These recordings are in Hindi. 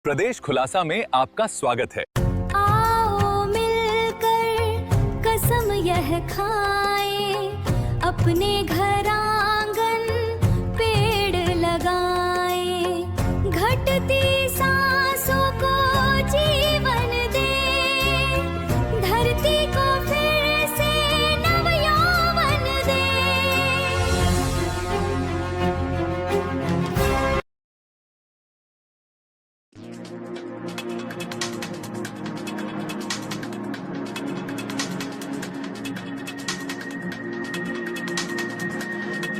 प्रदेश खुलासा में आपका स्वागत है। आओ मिलकर कसम यह खाएं, अपने घर आंगन पेड़ लगाएं, घटती सांसों को जीवन दें, धरती को फिर से नवयौवन दें।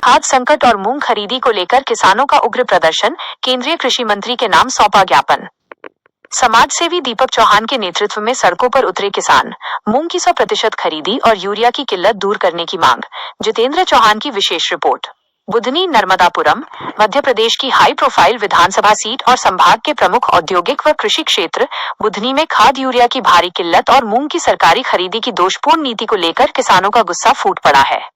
खाद्य संकट और मूंग खरीदी को लेकर किसानों का उग्र प्रदर्शन, केंद्रीय कृषि मंत्री के नाम सौंपा ज्ञापन। समाज सेवी दीपक चौहान के नेतृत्व में सड़कों पर उतरे किसान, मूंग की 100% खरीदी और यूरिया की किल्लत दूर करने की मांग। जितेंद्र चौहान की विशेष रिपोर्ट। बुधनी नर्मदापुरम, मध्य प्रदेश की हाई प्रोफाइल विधानसभा सीट और संभाग के प्रमुख औद्योगिक व कृषि क्षेत्र बुधनी में खाद यूरिया की भारी किल्लत और मूंग की सरकारी खरीदी की दोषपूर्ण नीति को लेकर किसानों का गुस्सा फूट पड़ा है।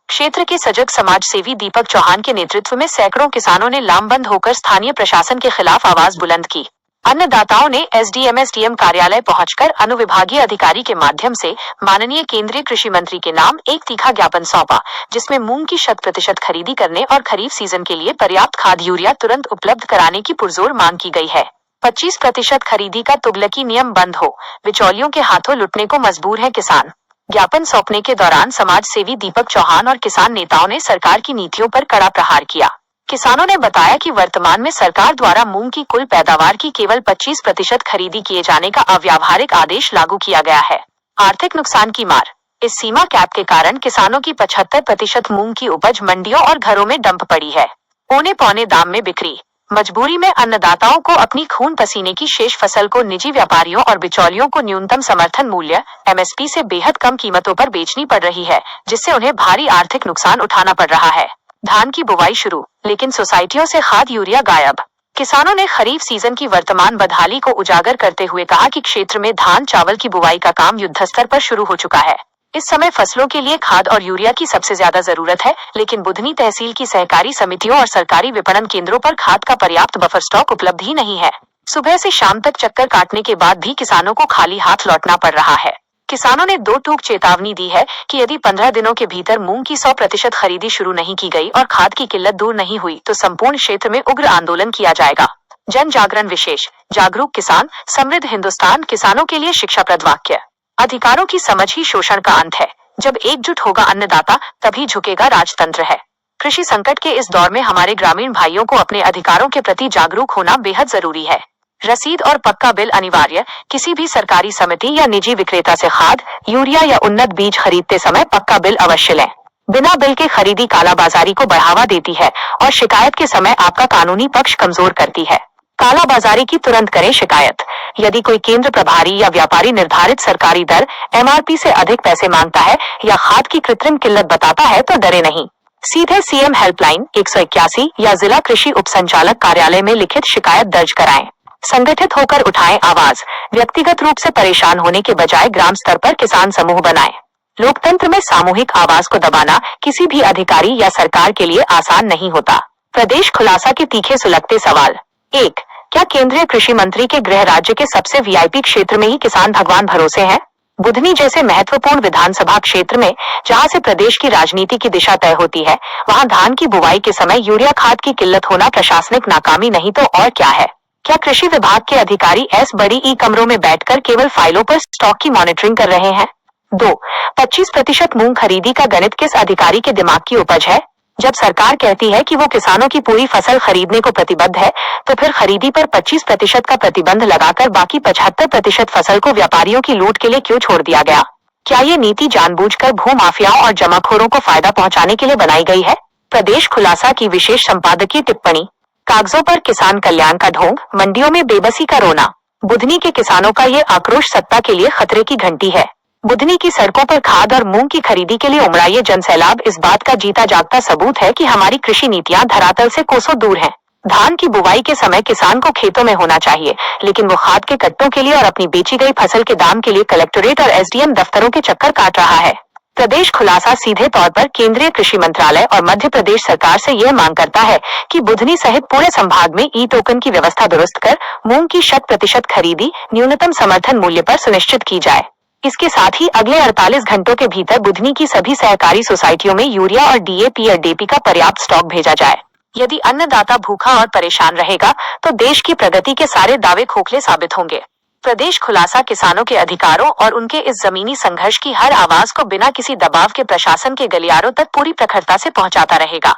क्षेत्र के सजग समाज सेवी दीपक चौहान के नेतृत्व में सैकड़ों किसानों ने लामबंद होकर स्थानीय प्रशासन के खिलाफ आवाज बुलंद की। अन्नदाताओं ने एसडीएम कार्यालय पहुंचकर अनुविभागीय अधिकारी के माध्यम से माननीय केंद्रीय कृषि मंत्री के नाम एक तीखा ज्ञापन सौंपा, जिसमें मूंग की 100% खरीदी करने और खरीफ सीजन के लिए पर्याप्त खाद यूरिया तुरंत उपलब्ध कराने की पुरजोर मांग की गई है। 25% खरीदी का तुगलकी नियम बंद हो, बिचौलियों के हाथों लुटने को मजबूर है किसान। ज्ञापन सौंपने के दौरान समाज सेवी दीपक चौहान और किसान नेताओं ने सरकार की नीतियों पर कड़ा प्रहार किया। किसानों ने बताया कि वर्तमान में सरकार द्वारा मूंग की कुल पैदावार की केवल 25% खरीदी किए जाने का अव्यावहारिक आदेश लागू किया गया है। आर्थिक नुकसान की मार। इस सीमा कैप के कारण किसानों की 75% मूंग की उपज मंडियों और घरों में डंप पड़ी है। पौने पौने दाम में बिक्री। मजबूरी में अन्नदाताओं को अपनी खून पसीने की शेष फसल को निजी व्यापारियों और बिचौलियों को न्यूनतम समर्थन मूल्य एमएसपी से बेहद कम कीमतों पर बेचनी पड़ रही है, जिससे उन्हें भारी आर्थिक नुकसान उठाना पड़ रहा है। धान की बुवाई शुरू, लेकिन सोसाइटियों से खाद यूरिया गायब। किसानों ने खरीफ सीजन की वर्तमान बदहाली को उजागर करते हुए कहा कि क्षेत्र में धान चावल की बुवाई का काम युद्धस्तर पर शुरू हो चुका है। इस समय फसलों के लिए खाद और यूरिया की सबसे ज्यादा जरूरत है, लेकिन बुधनी तहसील की सहकारी समितियों और सरकारी विपणन केंद्रों पर खाद का पर्याप्त बफर स्टॉक उपलब्ध ही नहीं है। सुबह से शाम तक चक्कर काटने के बाद भी किसानों को खाली हाथ लौटना पड़ रहा है। किसानों ने 2 टूक चेतावनी दी है कि यदि 15 दिनों के भीतर मूंग की 100% खरीदी शुरू नहीं की गई और खाद की किल्लत दूर नहीं हुई तो संपूर्ण क्षेत्र में उग्र आंदोलन किया जाएगा। जन जागरण विशेष, जागरूक किसान, समृद्ध हिंदुस्तान, किसानों के लिए शिक्षाप्रद वाक्य। अधिकारों की समझ ही शोषण का अंत है। जब एकजुट होगा अन्नदाता, तभी झुकेगा राजतंत्र है। कृषि संकट के इस दौर में हमारे ग्रामीण भाइयों को अपने अधिकारों के प्रति जागरूक होना बेहद जरूरी है। रसीद और पक्का बिल अनिवार्य। किसी भी सरकारी समिति या निजी विक्रेता से खाद, यूरिया या उन्नत बीज खरीदते समय पक्का बिल अवश्य लें। बिना बिल के खरीदी कालाबाजारी को बढ़ावा देती है और शिकायत के समय आपका कानूनी पक्ष कमजोर करती है। कालाबाजारी की तुरंत करें शिकायत। यदि कोई केंद्र प्रभारी या व्यापारी निर्धारित सरकारी दर एमआरपी से अधिक पैसे मांगता है या खाद की कृत्रिम किल्लत बताता है तो डरे नहीं। सीधे सीएम हेल्पलाइन 181 या जिला कृषि उप संचालक कार्यालय में लिखित शिकायत दर्ज कराएं। संगठित होकर उठाएं आवाज। व्यक्तिगत रूप से परेशान होने के बजाय ग्राम स्तर पर किसान समूह बनाएं। लोकतंत्र में सामूहिक आवाज को दबाना किसी भी अधिकारी या सरकार के लिए आसान नहीं होता। प्रदेश खुलासा के तीखे सुलगते सवाल। 1. क्या केंद्रीय कृषि मंत्री के गृह राज्य के सबसे वीआईपी क्षेत्र में ही किसान भगवान भरोसे हैं? बुधनी जैसे महत्वपूर्ण विधानसभा क्षेत्र में, जहां से प्रदेश की राजनीति की दिशा तय होती है, वहां धान की बुवाई के समय यूरिया खाद की किल्लत होना प्रशासनिक नाकामी नहीं तो और क्या है? क्या कृषि विभाग के अधिकारी बड़ी ई कमरों में बैठकर केवल फाइलों पर स्टॉक की मॉनिटरिंग कर रहे हैं? 2. 25% मूंग खरीदी का गणित किस अधिकारी के दिमाग की उपज है? जब सरकार कहती है कि वो किसानों की पूरी फसल खरीदने को प्रतिबद्ध है, तो फिर खरीदी पर 25% का प्रतिबंध लगाकर बाकी 75% फसल को व्यापारियों की लूट के लिए क्यों छोड़ दिया गया? क्या ये नीति जानबूझकर भू माफियाओं और जमाखोरों को फायदा पहुंचाने के लिए बनाई गई है? प्रदेश खुलासा की विशेष संपादकीय टिप्पणी। कागजों पर किसान कल्याण का ढोंग, मंडियों में बेबसी का रोना। बुधनी के किसानों का ये आक्रोश सत्ता के लिए खतरे की घंटी है। बुधनी की सड़कों पर खाद और मूंग की खरीदी के लिए उमड़ा ये जनसैलाब इस बात का जीता जागता सबूत है कि हमारी कृषि नीतियां धरातल से कोसों दूर हैं। धान की बुवाई के समय किसान को खेतों में होना चाहिए, लेकिन वो खाद के कट्टों के लिए और अपनी बेची गई फसल के दाम के लिए कलेक्टोरेट और एसडीएम दफ्तरों के चक्कर काट रहा है। प्रदेश खुलासा सीधे तौर पर केंद्रीय कृषि मंत्रालय और मध्य प्रदेश सरकार से यह मांग करता है कि बुधनी सहित पूरे संभाग में ई टोकन की व्यवस्था दुरुस्त कर मूंग की 100% खरीदी न्यूनतम समर्थन मूल्य पर सुनिश्चित की जाए। इसके साथ ही अगले 48 घंटों के भीतर बुधनी की सभी सहकारी सोसाइटियों में यूरिया और डीएपी और डेपी का पर्याप्त स्टॉक भेजा जाए। यदि अन्नदाता भूखा और परेशान रहेगा तो देश की प्रगति के सारे दावे खोखले साबित होंगे। प्रदेश खुलासा किसानों के अधिकारों और उनके इस जमीनी संघर्ष की हर आवाज को बिना किसी दबाव के प्रशासन के गलियारों तक पूरी प्रखरता से पहुंचाता रहेगा।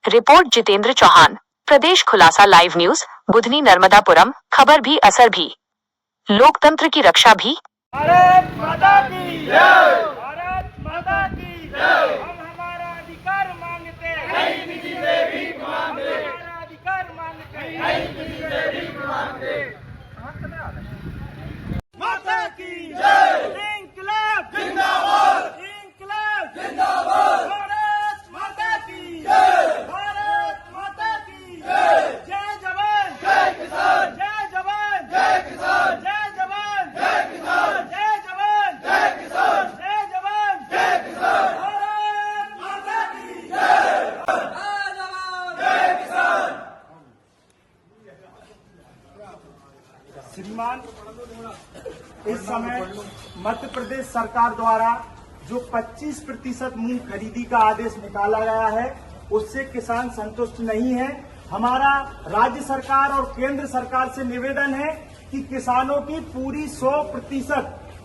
रिपोर्ट जितेंद्र चौहान, प्रदेश खुलासा लाइव न्यूज, बुधनी नर्मदापुरम। खबर भी असर भी, लोकतंत्र की रक्षा भी। भारत माता की जय, भारत माता की जय। हम हमारा अधिकार मांगते हैं, नहीं किसी से भीख मांगते। हमारा अधिकार मांगते हैं, नहीं किसी से भीख मांगते। माता की जय, इंकलाब जिंदाबाद, इंकलाब जिंदाबाद। भारत माता की जय, भारत माता की जय। जय जवान जय किसान, जय जवान जय किसान, जय जवान जय किसान, जय जवान जय किसान, जय जवान जय किसान। भारत माता की जय, जय जवान जय किसान। श्रीमान, इस समय मध्य प्रदेश सरकार द्वारा जो 25% मूंग खरीदी का आदेश निकाला गया है उससे किसान संतुष्ट नहीं है। हमारा राज्य सरकार और केंद्र सरकार से निवेदन है कि किसानों की पूरी 100%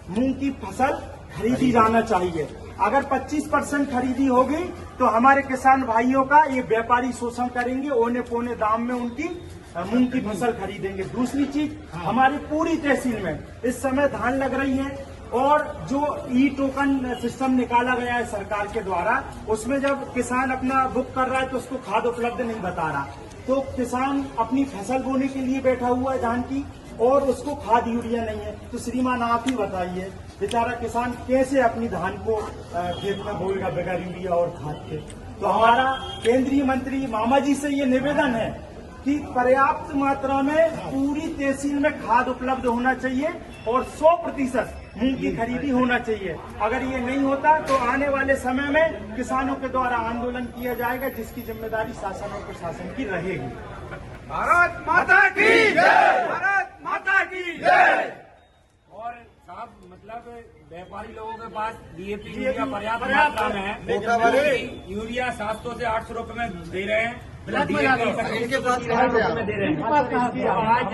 मूंग की फसल खरीदी जाना चाहिए। अगर 25% खरीदी होगी तो हमारे किसान भाइयों का ये व्यापारी शोषण करेंगे, औने पौने दाम में उनकी मूंग की फसल खरीदेंगे। दूसरी चीज, हमारी पूरी तहसील में इस समय धान लग रही है और जो ई टोकन सिस्टम निकाला गया है सरकार के द्वारा, उसमें जब किसान अपना बुक कर रहा है तो उसको खाद उपलब्ध नहीं बता रहा, तो किसान अपनी फसल बोने के लिए बैठा हुआ है धान की और उसको खाद यूरिया नहीं है। तो श्रीमान आप ही बताइए, बेचारा किसान कैसे अपनी धान को खेत में बोएगा बगैर यूरिया और खाद के। तो हमारा केंद्रीय मंत्री मामा जी से ये निवेदन है कि पर्याप्त मात्रा में पूरी तहसील में खाद उपलब्ध होना चाहिए और 100% मूंग की खरीदी होना चाहिए। अगर ये नहीं होता तो आने वाले समय में किसानों के द्वारा आंदोलन किया जाएगा, जिसकी जिम्मेदारी शासन और प्रशासन की रहेगी। भारत माता की जय, भारत माता की जय। और साहब, मतलब व्यापारी लोगों के पास डीएपी यूरिया पर्याप्त मात्रा में है। यूरिया 700 से 800 रुपए में दे रहे हैं, इनके पास में दे रहे हैं। आज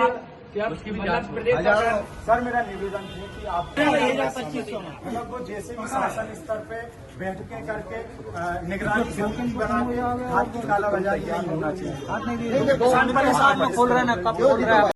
क्या प्रदेश सरकार, सर मेरा निवेदन है कि आप 2500 मतलब वो जैसे भी शासन स्तर पे बैठकें करके निगरानी समिति बना के खाद की कालाबाजारी नहीं होना चाहिए। किसान परेशान खोल रहे हैं, कब खोल रहे हैं।